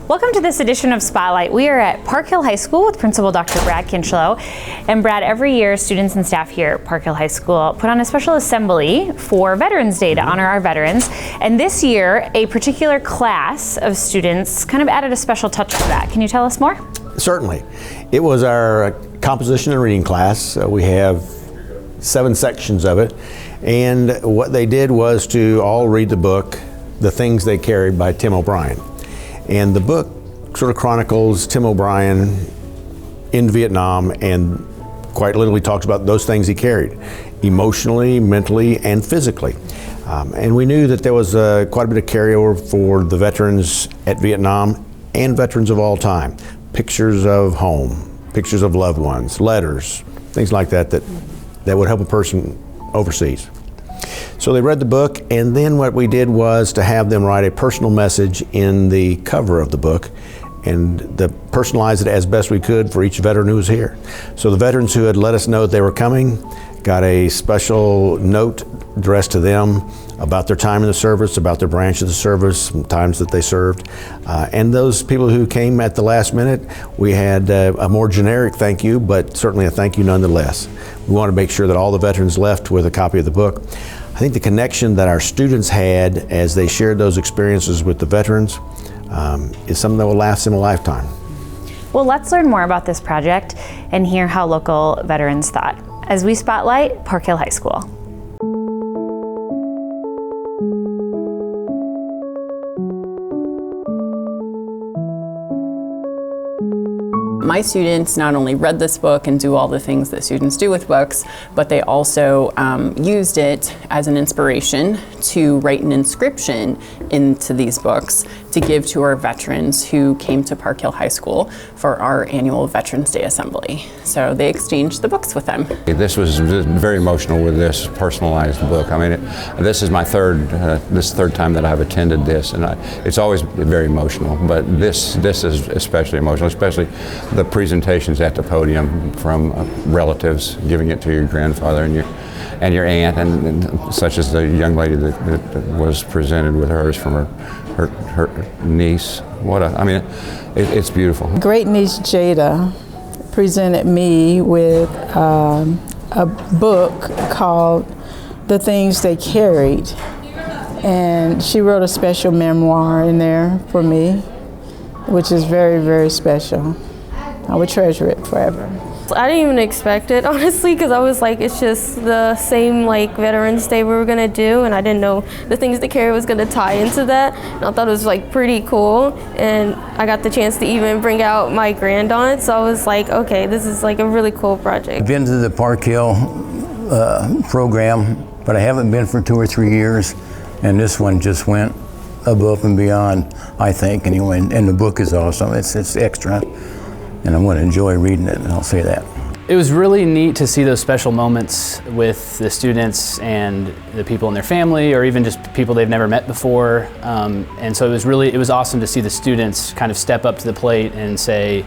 Welcome to this edition of Spotlight. We are at Park Hill High School with Principal Dr. Brad Kinchlow. And Brad, every year students and staff here at Park Hill High School put on a special assembly for Veterans Day to honor our veterans. And this year, a particular class of students kind of added a special touch to that. Can you tell us more? Certainly. It was our composition and reading class. We have 7 sections of it. And what they did was to all read the book, The Things They Carried by Tim O'Brien. And the book sort of chronicles Tim O'Brien in Vietnam and quite literally talks about those things he carried, emotionally, mentally, and physically. And we knew that there was quite a bit of carryover for the veterans at Vietnam and veterans of all time. Pictures of home, pictures of loved ones, letters, things like that that would help a person overseas. So they read the book, and then what we did was to have them write a personal message in the cover of the book and personalize it as best we could for each veteran who was here. So the veterans who had let us know that they were coming got a special note addressed to them about their time in the service, about their branch of the service, times that they served. And those people who came at the last minute, we had a more generic thank you, but certainly a thank you nonetheless. We want to make sure that all the veterans left with a copy of the book. I think the connection that our students had as they shared those experiences with the veterans is something that will last them a lifetime. Well, let's learn more about this project and hear how local veterans thought as we spotlight Park Hill High School. My students not only read this book and do all the things that students do with books, but they also used it as an inspiration to write an inscription into these books to give to our veterans who came to Park Hill High School for our annual Veterans Day Assembly. So they exchanged the books with them. This was very emotional with this personalized book. I mean, this is my third time that I've attended this, and it's always very emotional, but this is especially emotional, especially the presentations at the podium from relatives, giving it to your grandfather and your aunt, and such as the young lady that was presented with hers from her niece. It's beautiful. Great niece Jada presented me with a book called The Things They Carried, and she wrote a special memoir in there for me, which is very, very special. I would treasure it forever. I didn't even expect it, honestly, because I was like, it's just the same like Veterans Day we were gonna do, and I didn't know The Things They Carry was gonna tie into that. And I thought it was like pretty cool, and I got the chance to even bring out my grandaunt, so I was like, okay, this is like a really cool project. I've been to the Park Hill program, but I haven't been for 2 or 3 years, and this one just went above and beyond, I think, anyway, and the book is awesome. It's extra. And I'm going to enjoy reading it, and I'll say that. It was really neat to see those special moments with the students and the people in their family, or even just people they've never met before. And so it was awesome to see the students kind of step up to the plate and say,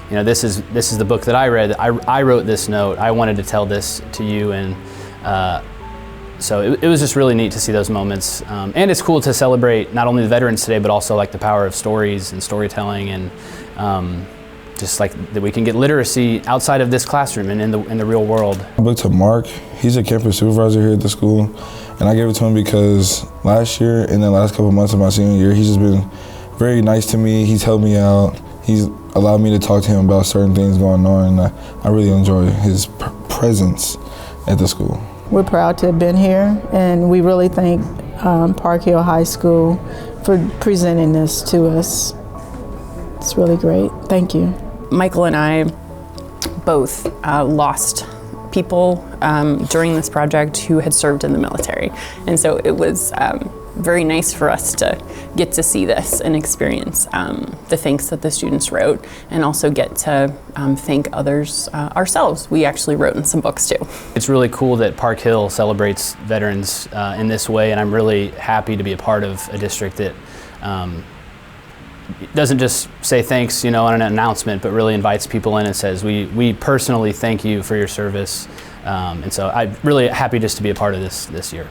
you know, this is the book that I read. I wrote this note. I wanted to tell this to you, and so it was just really neat to see those moments. And it's cool to celebrate not only the veterans today, but also like the power of stories and storytelling, and just like that we can get literacy outside of this classroom and in the real world. I booked to Mark. He's a campus supervisor here at the school, and I gave it to him because last year and the last couple of months of my senior year, he's just been very nice to me. He's helped me out. He's allowed me to talk to him about certain things going on, and I really enjoy his presence at the school. We're proud to have been here, and we really thank Park Hill High School for presenting this to us. It's really great. Thank you. Michael and I both lost people during this project who had served in the military. And so it was very nice for us to get to see this and experience the things that the students wrote, and also get to thank others ourselves. We actually wrote in some books too. It's really cool that Park Hill celebrates veterans in this way, and I'm really happy to be a part of a district that doesn't just say thanks, on an announcement, but really invites people in and says, we personally thank you for your service. And so I'm really happy just to be a part of this year.